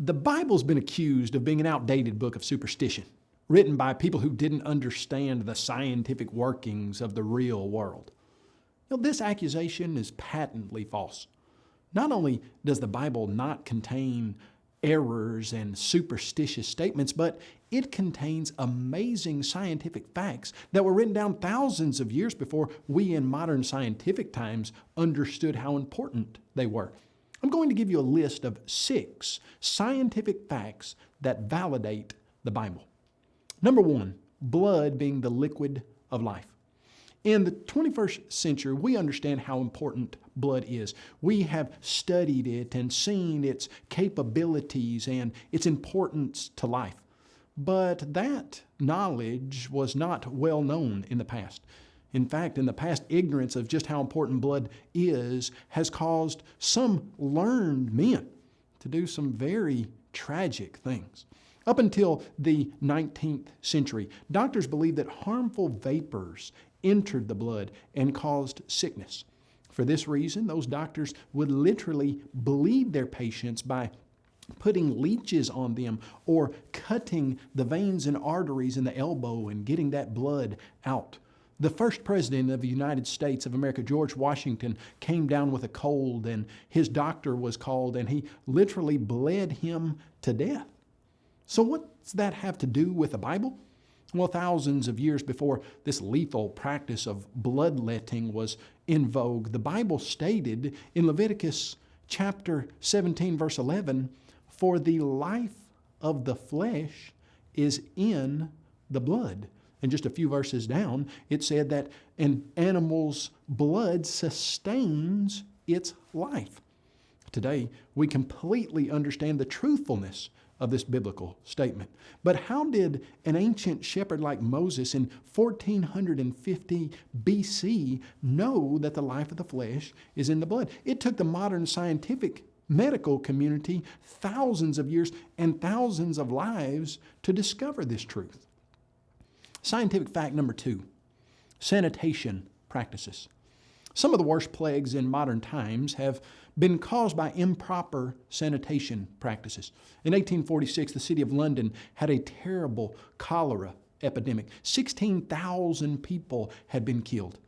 The Bible's been accused of being an outdated book of superstition, written by people who didn't understand the scientific workings of the real world. This accusation is patently false. Not only does the Bible not contain errors and superstitious statements, but it contains amazing scientific facts that were written down thousands of years before we in modern scientific times understood how important they were. I'm going to give you a list of 6 scientific facts that validate the Bible. Number 1, blood being the liquid of life. In the 21st century, we understand how important blood is. We have studied it and seen its capabilities and its importance to life. But that knowledge was not well known in the past. In fact, in the past, ignorance of just how important blood is has caused some learned men to do some very tragic things. Up until the 19th century, doctors believed that harmful vapors entered the blood and caused sickness. For this reason, those doctors would literally bleed their patients by putting leeches on them or cutting the veins and arteries in the elbow and getting that blood out. The first president of the United States of America, George Washington, came down with a cold and his doctor was called and he literally bled him to death. So what does that have to do with the Bible? Well, thousands of years before this lethal practice of bloodletting was in vogue, the Bible stated in Leviticus chapter 17, verse 11, "For the life of the flesh is in the blood." And just a few verses down, it said that an animal's blood sustains its life. Today, we completely understand the truthfulness of this biblical statement. But how did an ancient shepherd like Moses in 1450 BC know that the life of the flesh is in the blood? It took the modern scientific medical community thousands of years and thousands of lives to discover this truth. Scientific fact number 2, sanitation practices. Some of the worst plagues in modern times have been caused by improper sanitation practices. In 1846, the city of London had a terrible cholera epidemic. 16,000 people had been killed.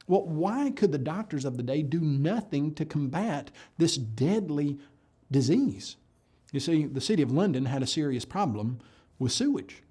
Well, why could the doctors of the day do nothing to combat this deadly disease? You see, the city of London had a serious problem with sewage.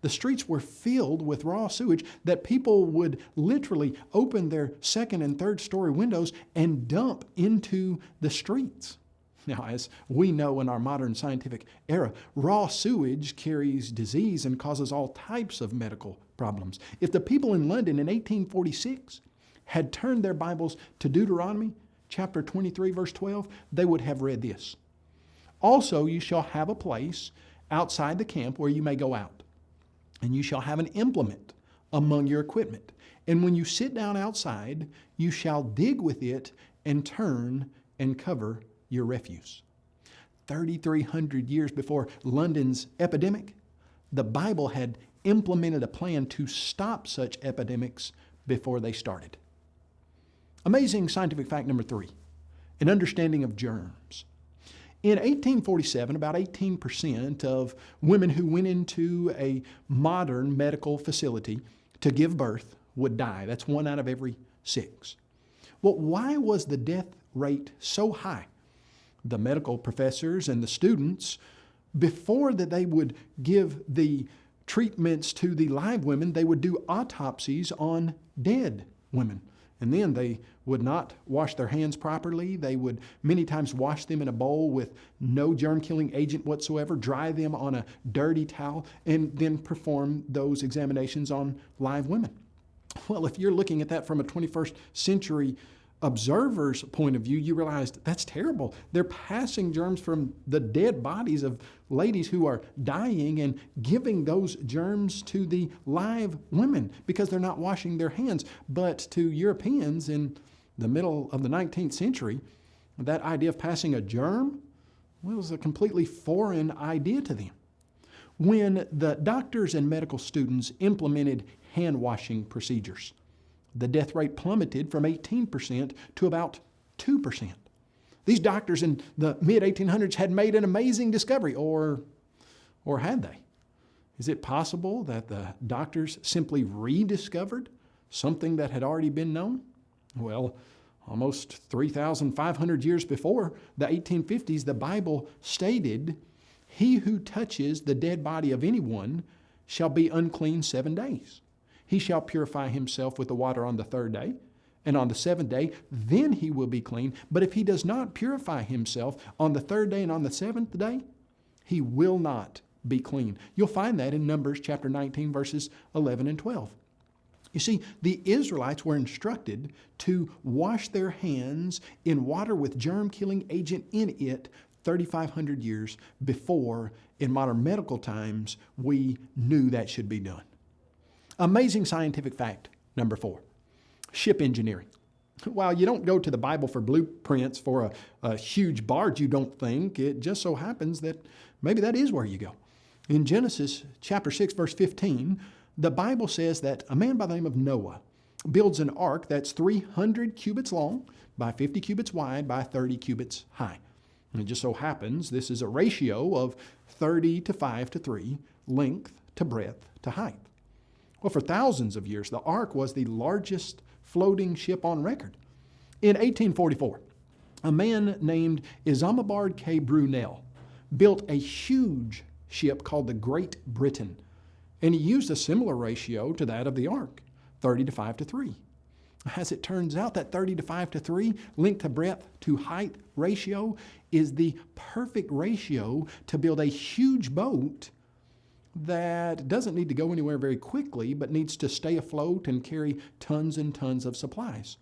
The streets were filled with raw sewage that people would literally open their second and third story windows and dump into the streets. Now, as we know in our modern scientific era, raw sewage carries disease and causes all types of medical problems. If the people in London in 1846 had turned their Bibles to Deuteronomy chapter 23, verse 12, they would have read this. "Also, you shall have a place outside the camp where you may go out. And you shall have an implement among your equipment. And when you sit down outside, you shall dig with it and turn and cover your refuse." 3,300 years before London's epidemic, the Bible had implemented a plan to stop such epidemics before they started. Amazing scientific fact number 3, an understanding of germs. In 1847, about 18% of women who went into a modern medical facility to give birth would die. That's 1 out of every 6. Well, why was the death rate so high? The medical professors and the students, before that they would give the treatments to the live women, they would do autopsies on dead women. And then they would not wash their hands properly. They would many times wash them in a bowl with no germ-killing agent whatsoever, dry them on a dirty towel, and then perform those examinations on live women. Well, if you're looking at that from a 21st century observer's point of view, you realize that's terrible. They're passing germs from the dead bodies of ladies who are dying and giving those germs to the live women because they're not washing their hands. But to Europeans in the middle of the 19th century, that idea of passing a germ was a completely foreign idea to them. When the doctors and medical students implemented hand washing procedures, the death rate plummeted from 18% to about 2%. These doctors in the mid-1800s had made an amazing discovery, or had they? Is it possible that the doctors simply rediscovered something that had already been known? Well, almost 3,500 years before the 1850s, the Bible stated, "He who touches the dead body of anyone shall be unclean 7 days. He shall purify himself with the water on the 3rd day, and on the 7th day, then he will be clean. But if he does not purify himself on the 3rd day and on the 7th day, he will not be clean." You'll find that in Numbers chapter 19, verses 11 and 12. You see, the Israelites were instructed to wash their hands in water with germ-killing agent in it 3,500 years before, in modern medical times, we knew that should be done. Amazing scientific fact number 4, ship engineering. While you don't go to the Bible for blueprints for a huge barge, you don't think, it just so happens that maybe that is where you go. In Genesis chapter 6, verse 15, the Bible says that a man by the name of Noah builds an ark that's 300 cubits long by 50 cubits wide by 30 cubits high. And it just so happens this is a ratio of 30 to 5 to 3, length to breadth to height. Well, for thousands of years, the ark was the largest floating ship on record. In 1844, a man named Isambard K. Brunel built a huge ship called the Great Britain, and he used a similar ratio to that of the ark, 30 to 5 to 3. As it turns out, that 30 to 5 to 3 length to breadth to height ratio is the perfect ratio to build a huge boat that doesn't need to go anywhere very quickly, but needs to stay afloat and carry tons and tons of supplies.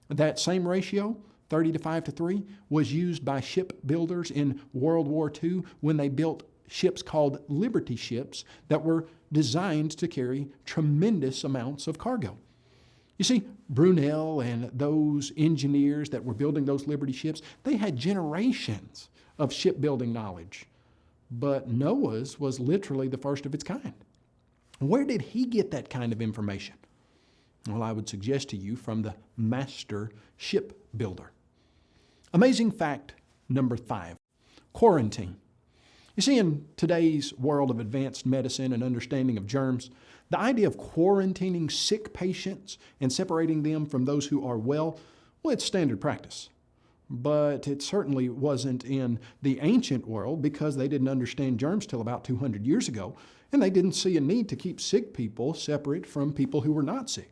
That same ratio, 30 to 5 to 3, was used by shipbuilders in World War II when they built ships called Liberty ships that were designed to carry tremendous amounts of cargo. You see, Brunel and those engineers that were building those Liberty ships, they had generations of shipbuilding knowledge. But Noah's was literally the first of its kind. Where did he get that kind of information? Well, I would suggest to you from the master shipbuilder. Amazing fact number 5, quarantine. You see, in today's world of advanced medicine and understanding of germs, the idea of quarantining sick patients and separating them from those who are well, it's standard practice. But it certainly wasn't in the ancient world because they didn't understand germs till about 200 years ago, and they didn't see a need to keep sick people separate from people who were not sick.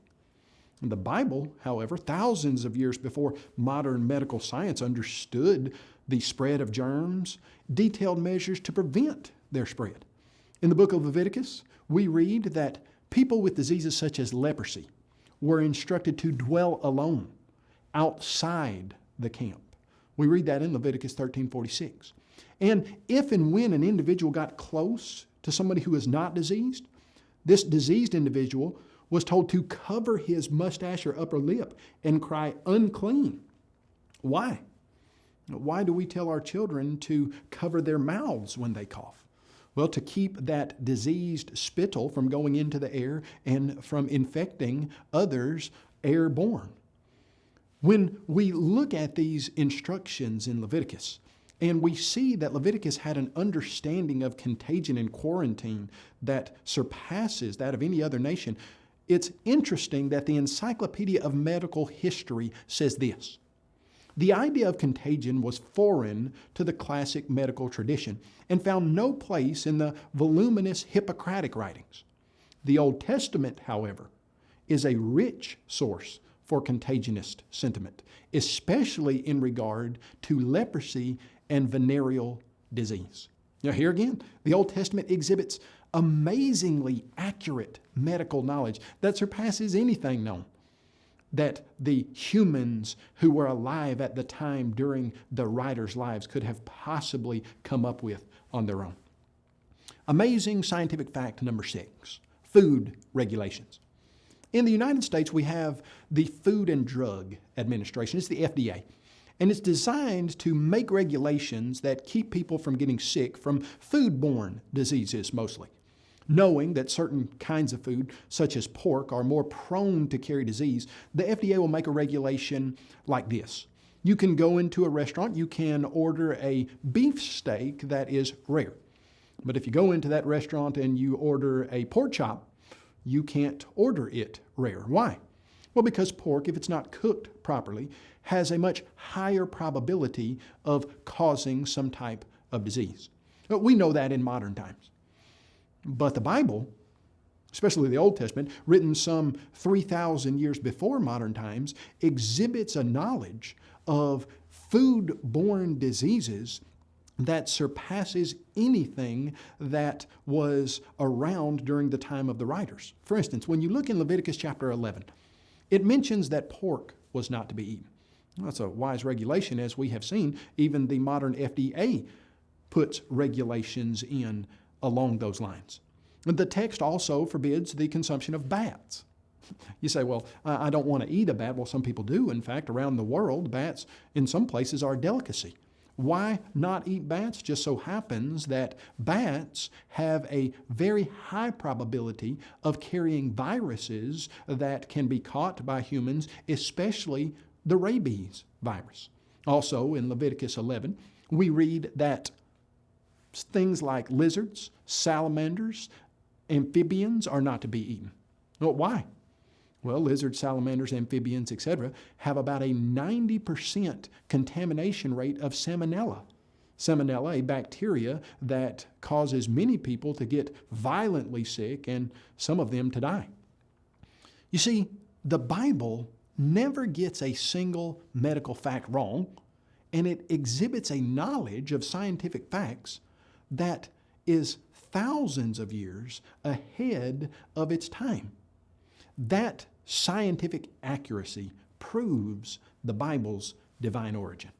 The Bible, however, thousands of years before modern medical science understood the spread of germs, detailed measures to prevent their spread. In the book of Leviticus, we read that people with diseases such as leprosy were instructed to dwell alone outside the camp. We read that in Leviticus 13:46. And if and when an individual got close to somebody who is not diseased, this diseased individual was told to cover his mustache or upper lip and cry, "Unclean." Why? Why do we tell our children to cover their mouths when they cough? Well, to keep that diseased spittle from going into the air and from infecting others airborne. When we look at these instructions in Leviticus, and we see that Leviticus had an understanding of contagion and quarantine that surpasses that of any other nation, it's interesting that the Encyclopedia of Medical History says this: the idea of contagion was foreign to the classic medical tradition and found no place in the voluminous Hippocratic writings. The Old Testament, however, is a rich source for contagionist sentiment, especially in regard to leprosy and venereal disease. Now, here again, the Old Testament exhibits amazingly accurate medical knowledge that surpasses anything known that the humans who were alive at the time during the writers' lives could have possibly come up with on their own. Amazing scientific fact number 6, food regulations. In the United States, we have the Food and Drug Administration. It's the FDA. And it's designed to make regulations that keep people from getting sick from foodborne diseases mostly. Knowing that certain kinds of food, such as pork, are more prone to carry disease, the FDA will make a regulation like this. You can go into a restaurant, you can order a beef steak that is rare. But if you go into that restaurant and you order a pork chop, you can't order it rare. Why? Well, because pork, if it's not cooked properly, has a much higher probability of causing some type of disease. We know that in modern times. But the Bible, especially the Old Testament, written some 3,000 years before modern times, exhibits a knowledge of food-borne diseases that surpasses anything that was around during the time of the writers. For instance, when you look in Leviticus chapter 11, it mentions that pork was not to be eaten. That's a wise regulation, as we have seen. Even the modern FDA puts regulations in along those lines. The text also forbids the consumption of bats. You say, well, I don't want to eat a bat. Well, some people do. In fact, around the world, bats in some places are a delicacy. Why not eat bats? Just so happens that bats have a very high probability of carrying viruses that can be caught by humans, especially the rabies virus. Also, in Leviticus 11, we read that things like lizards, salamanders, amphibians are not to be eaten. Well, why? Well, lizards, salamanders, amphibians, etc., have about a 90% contamination rate of salmonella. Salmonella, a bacteria that causes many people to get violently sick and some of them to die. You see, the Bible never gets a single medical fact wrong, and it exhibits a knowledge of scientific facts that is thousands of years ahead of its time. That scientific accuracy proves the Bible's divine origin.